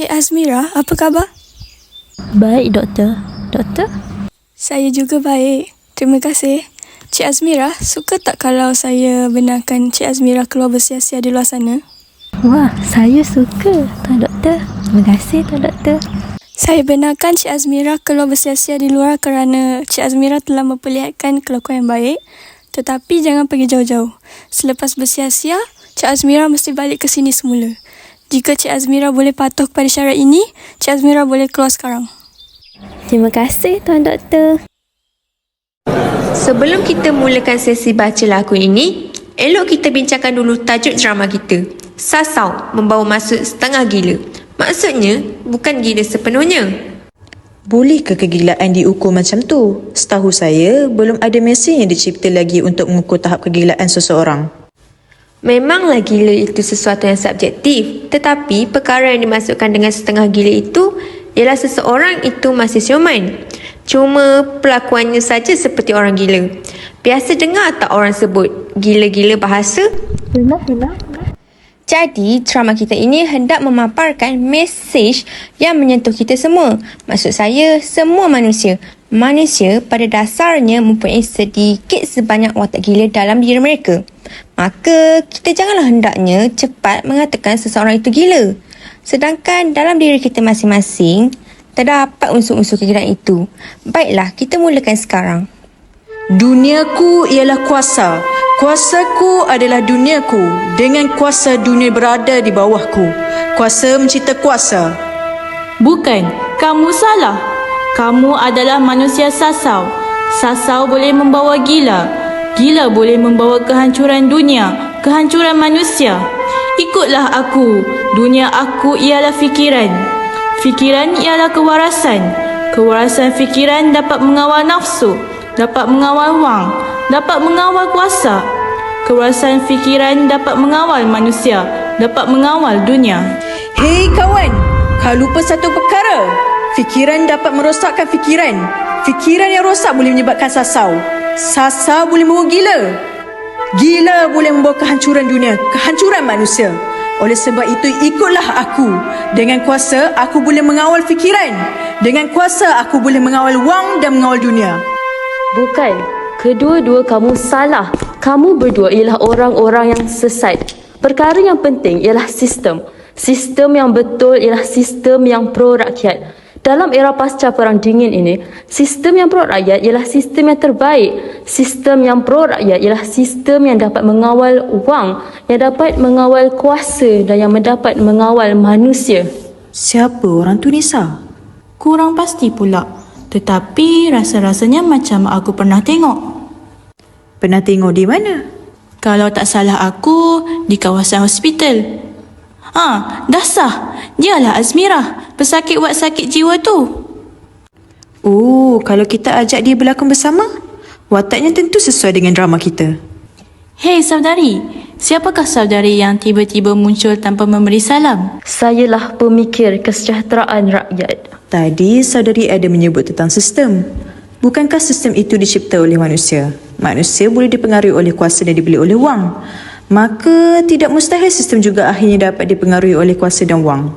Cik Azmira, apa khabar? Baik, Doktor. Doktor? Saya juga baik. Terima kasih. Cik Azmira, suka tak kalau saya benarkan Cik Azmira keluar bersia-sia di luar sana? Wah, saya suka, Tuan Doktor. Terima kasih, Tuan Doktor. Saya benarkan Cik Azmira keluar bersia-sia di luar kerana Cik Azmira telah memperlihatkan kelakuan yang baik. Tetapi jangan pergi jauh-jauh. Selepas bersia-sia, Cik Azmira mesti balik ke sini semula. Jika Cik Azmira boleh patuh kepada syarat ini, Cik Azmira boleh keluar sekarang. Terima kasih, Tuan Doktor. Sebelum kita mulakan sesi baca lagu ini, elok kita bincangkan dulu tajuk drama kita. Sasau membawa maksud setengah gila. Maksudnya, bukan gila sepenuhnya. Bolehkah kegilaan diukur macam tu? Setahu saya, belum ada mesin yang dicipta lagi untuk mengukur tahap kegilaan seseorang. Memanglah gila itu sesuatu yang subjektif, tetapi perkara yang dimasukkan dengan setengah gila itu ialah seseorang itu masih siuman. Cuma pelakuannya saja seperti orang gila. Biasa dengar tak orang sebut gila-gila bahasa? Benar. Jadi, drama kita ini hendak memaparkan mesej yang menyentuh kita semua. Maksud saya, semua manusia. Manusia pada dasarnya mempunyai sedikit sebanyak watak gila dalam diri mereka. Maka, kita janganlah hendaknya cepat mengatakan seseorang itu gila. Sedangkan dalam diri kita masing-masing, terdapat unsur-unsur kegilaan itu. Baiklah, kita mulakan sekarang. Duniaku ialah kuasa. Kuasaku adalah duniaku. Dengan kuasa dunia berada di bawahku. Kuasa mencipta kuasa. Bukan, kamu salah. Kamu adalah manusia sasau. Sasau boleh membawa gila. Gila boleh membawa kehancuran dunia, kehancuran manusia. Ikutlah aku. Dunia aku ialah fikiran. Fikiran ialah kewarasan. Kewarasan fikiran dapat mengawal nafsu, dapat mengawal wang, dapat mengawal kuasa. Kewarasan fikiran dapat mengawal manusia, dapat mengawal dunia. Hei kawan, kau lupa satu perkara. Fikiran dapat merosakkan fikiran. Fikiran yang rosak boleh menyebabkan sasau. Sasau boleh membawa gila. Gila boleh membawa kehancuran dunia, kehancuran manusia. Oleh sebab itu, ikutlah aku. Dengan kuasa, aku boleh mengawal fikiran. Dengan kuasa, aku boleh mengawal wang dan mengawal dunia. Bukan. Kedua-dua kamu salah. Kamu berdua ialah orang-orang yang sesat. Perkara yang penting ialah sistem. Sistem yang betul ialah sistem yang pro-rakyat. Dalam era pasca Perang Dingin ini, sistem yang pro-rakyat ialah sistem yang terbaik. Sistem yang pro-rakyat ialah sistem yang dapat mengawal wang, yang dapat mengawal kuasa dan yang dapat mengawal manusia. Siapa orang tu, Nisa? Kurang pasti pula. Tetapi rasa-rasanya macam aku pernah tengok. Pernah tengok di mana? Kalau tak salah aku, di kawasan hospital. Dah sah. Dialah Azmira, pesakit wad sakit jiwa tu. Oh, kalau kita ajak dia berlakon bersama, wataknya tentu sesuai dengan drama kita. Hei saudari, siapakah saudari yang tiba-tiba muncul tanpa memberi salam? Sayalah pemikir kesejahteraan rakyat. Tadi saudari ada menyebut tentang sistem. Bukankah sistem itu dicipta oleh manusia? Manusia boleh dipengaruhi oleh kuasa dan dibeli oleh wang. Maka tidak mustahil sistem juga akhirnya dapat dipengaruhi oleh kuasa dan wang.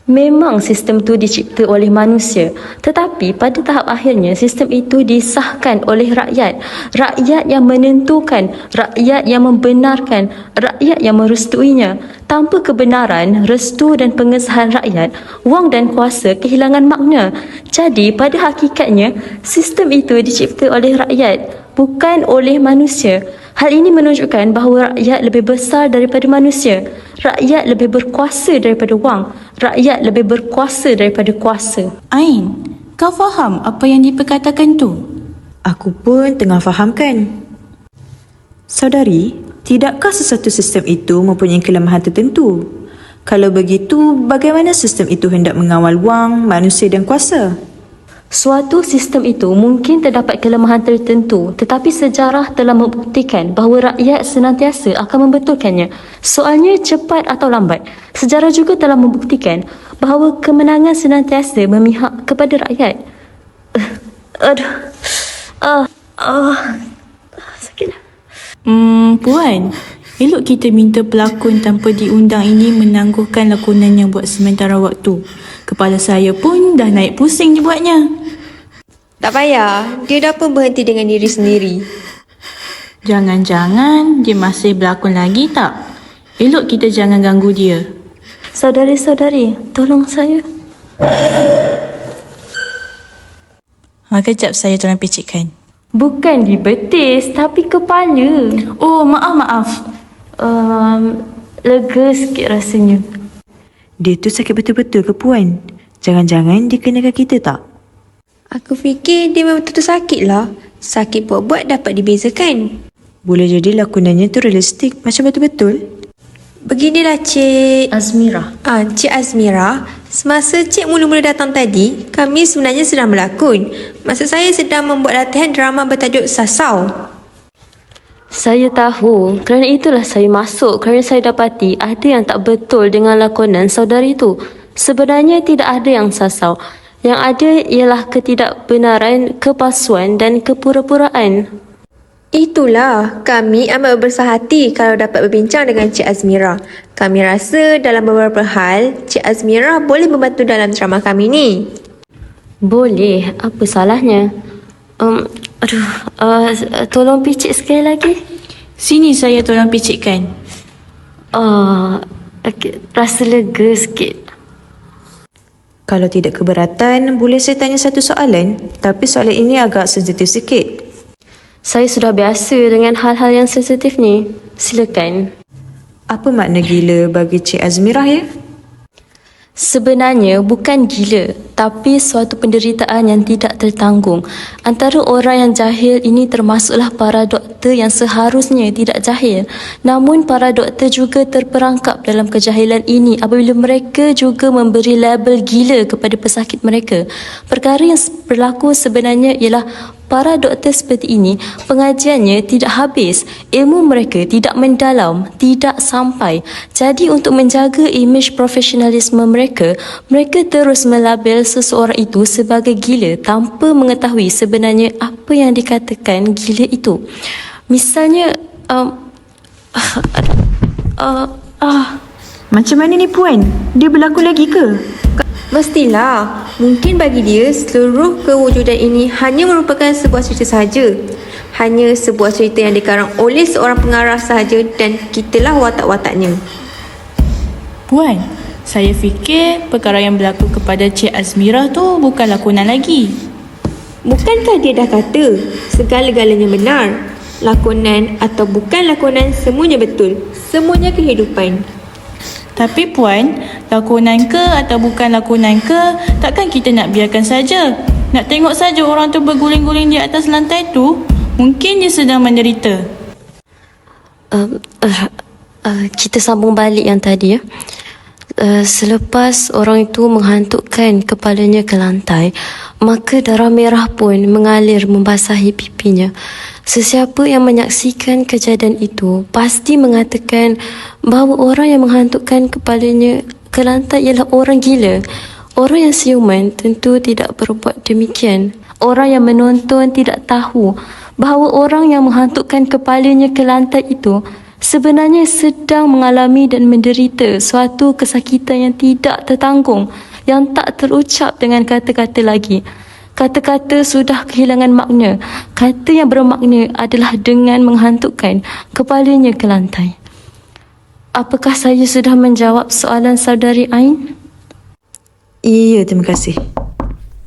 Memang sistem itu dicipta oleh manusia, tetapi pada tahap akhirnya sistem itu disahkan oleh rakyat. Rakyat yang menentukan, rakyat yang membenarkan, rakyat yang merestuinya. Tanpa kebenaran, restu dan pengesahan rakyat, wang dan kuasa kehilangan makna. Jadi pada hakikatnya, sistem itu dicipta oleh rakyat, bukan oleh manusia. Hal ini menunjukkan bahawa rakyat lebih besar daripada manusia. Rakyat lebih berkuasa daripada wang. Rakyat lebih berkuasa daripada kuasa. Ain, kau faham apa yang diperkatakan tu? Aku pun tengah fahamkan. Saudari, tidakkah sesuatu sistem itu mempunyai kelemahan tertentu? Kalau begitu, bagaimana sistem itu hendak mengawal wang, manusia dan kuasa? Suatu sistem itu mungkin terdapat kelemahan tertentu, tetapi sejarah telah membuktikan bahawa rakyat senantiasa akan membetulkannya. Soalnya cepat atau lambat, sejarah juga telah membuktikan bahawa kemenangan senantiasa memihak kepada rakyat. Sakitlah. Puan, Elok kita minta pelakon tanpa diundang ini menangguhkan lakonannya buat sementara waktu. Kepala saya pun dah naik pusing dibuatnya. Tak payah, dia dah pun berhenti dengan diri sendiri. Jangan-jangan dia masih berlakon lagi tak? Elok kita jangan ganggu dia. Saudari-saudari, tolong saya. Kejap saya tolong picitkan. Bukan di betis, tapi kepala. Oh, maaf. Lega sikit rasanya. Dia tu sakit betul-betul ke puan? Jangan-jangan dia kenakan kita tak? Aku fikir dia memang betul-betul sakit lah. Sakit buat-buat dapat dibezakan. Boleh jadi lakonannya tu realistik macam betul-betul. Beginilah Cik Azmira. Cik Azmira, semasa Cik mula-mula datang tadi, kami sebenarnya sedang berlakon. Maksud saya sedang membuat latihan drama bertajuk Sasau. Saya tahu, kerana itulah saya masuk kerana saya dapati ada yang tak betul dengan lakonan saudari itu. Sebenarnya tidak ada yang sasau. Yang ada ialah ketidakbenaran, kepalsuan dan kepura-puraan. Itulah, kami amat berbesar hati kalau dapat berbincang dengan Cik Azmira. Kami rasa dalam beberapa hal, Cik Azmira boleh membantu dalam drama kami ni. Boleh, apa salahnya? Tolong picit sekali lagi. Sini saya tolong picitkan. Rasa lega sikit. Kalau tidak keberatan, boleh saya tanya satu soalan? Tapi soalan ini agak sensitif sikit. Saya sudah biasa dengan hal-hal yang sensitif ni. Silakan. Apa makna gila bagi Cik Azmirah ya? Sebenarnya bukan gila, tapi suatu penderitaan yang tidak tertanggung. Antara orang yang jahil ini termasuklah para doktor yang seharusnya tidak jahil. Namun para doktor juga terperangkap dalam kejahilan ini apabila mereka juga memberi label gila kepada pesakit mereka. Perkara yang berlaku sebenarnya ialah para doktor seperti ini, pengajiannya tidak habis, ilmu mereka tidak mendalam, tidak sampai. Jadi untuk menjaga imej profesionalisme mereka, mereka terus melabel seseorang itu sebagai gila tanpa mengetahui sebenarnya apa yang dikatakan gila itu. Misalnya, Macam mana ni puan? Dia berlakon lagi ke? Mestilah, mungkin bagi dia seluruh kewujudan ini hanya merupakan sebuah cerita sahaja. Hanya sebuah cerita yang dikarang oleh seorang pengarah sahaja dan kitalah watak-wataknya. Puan, saya fikir perkara yang berlaku kepada Cik Azmirah tu bukan lakonan lagi. Bukankah dia dah kata segala-galanya benar? Lakonan atau bukan lakonan, semuanya betul. Semuanya kehidupan. Tapi puan, lakonan ke atau bukan lakonan ke, takkan kita nak biarkan saja? Nak tengok saja orang tu berguling-guling di atas lantai tu? Mungkin dia sedang menderita. Kita sambung balik yang tadi ya. Selepas orang itu menghantukkan kepalanya ke lantai, maka darah merah pun mengalir membasahi pipinya. Sesiapa yang menyaksikan kejadian itu pasti mengatakan bahawa orang yang menghantukkan kepalanya ke lantai ialah orang gila. Orang yang siuman tentu tidak berbuat demikian. Orang yang menonton tidak tahu bahawa orang yang menghantukkan kepalanya ke lantai itu sebenarnya sedang mengalami dan menderita suatu kesakitan yang tidak tertanggung, yang tak terucap dengan kata-kata lagi. Kata-kata sudah kehilangan makna. Kata yang bermakna adalah dengan menghantukkan kepalanya ke lantai. Apakah saya sudah menjawab soalan saudari Ain? Ya, terima kasih.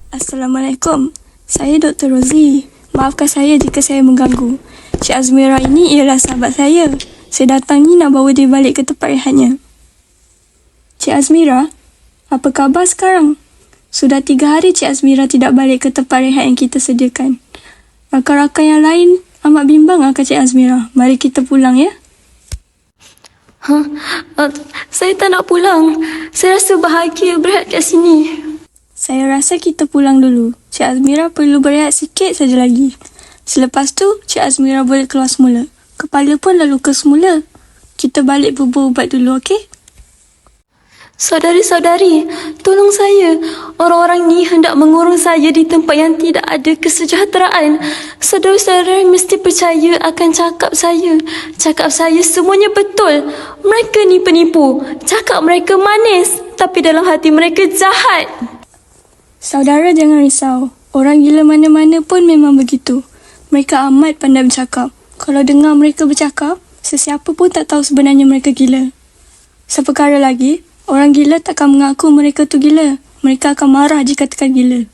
Assalamualaikum. Saya Dr. Rozi. Maafkan saya jika saya mengganggu. Cik Azmira ini ialah sahabat saya. Saya datang ni nak bawa dia balik ke tempat rehatnya. Cik Azmira, apa khabar sekarang? Sudah 3 hari Cik Azmira tidak balik ke tempat rehat yang kita sediakan. Rakan-rakan yang lain amat bimbang akan Cik Azmira. Mari kita pulang ya. Saya tak nak pulang. Saya rasa bahagia berehat kat sini. Saya rasa kita pulang dulu. Cik Azmira perlu berehat sikit saja lagi. Selepas tu, Cik Azmira boleh keluar semula. Kepala pun dah luka semula. Kita balik bubur ubat dulu, okey? Saudari-saudari, tolong saya. Orang-orang ni hendak mengurung saya di tempat yang tidak ada kesejahteraan. Saudara-saudari mesti percaya akan cakap saya. Cakap saya semuanya betul. Mereka ni penipu. Cakap mereka manis, tapi dalam hati mereka jahat. Saudara jangan risau. Orang gila mana-mana pun memang begitu. Mereka amat pandai bercakap. Kalau dengar mereka bercakap, sesiapa pun tak tahu sebenarnya mereka gila. Seperkara lagi, orang gila takkan mengaku mereka tu gila. Mereka akan marah jika katakan gila.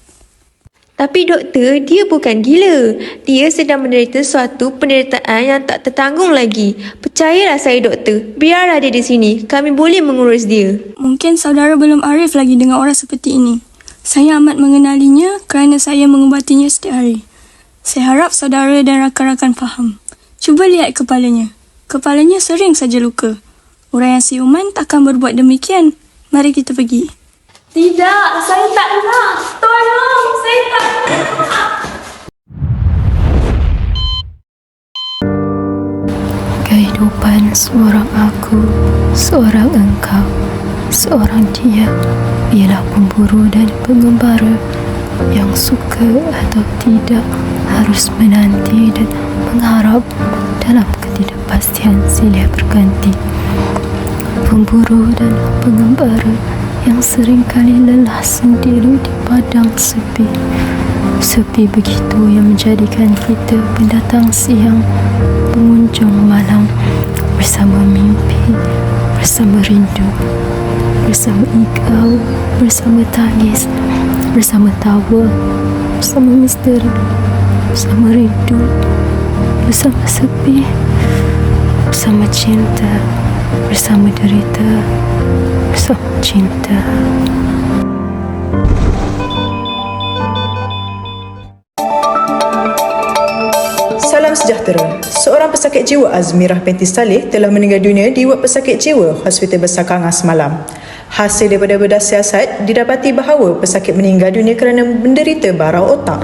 Tapi doktor, dia bukan gila. Dia sedang menderita suatu penderitaan yang tak tertanggung lagi. Percayalah saya doktor, biarlah dia di sini. Kami boleh mengurus dia. Mungkin saudara belum arif lagi dengan orang seperti ini. Saya amat mengenalinya kerana saya mengubatinya setiap hari. Saya harap saudara dan rakan-rakan faham. Cuba lihat kepalanya. Kepalanya sering saja luka. Orang yang siuman takkan berbuat demikian. Mari kita pergi. Tidak, saya tak nak. Tolong, saya tak nak. Kehidupan seorang aku, seorang engkau, seorang dia ialah pemburu dan pengembara yang suka atau tidak harus menanti dan mengharap dalam ketidakpastian silih berganti. Pemburu dan pengembara yang seringkali lelah sendiri di padang sepi. Sepi begitu yang menjadikan kita pendatang siang, pengunjung malam, bersama mimpi, bersama rindu, bersama ikau, bersama tangis, bersama tawa, bersama misteri, bersama rindu, bersama sepi, bersama cinta, bersama derita, bersama cinta. Salam sejahtera. Seorang pesakit jiwa Azmirah binti Saleh telah meninggal dunia di ward pesakit jiwa Hospital Besar Kangas semalam. Hasil daripada bedah siasat didapati bahawa pesakit meninggal dunia kerana menderita barau otak.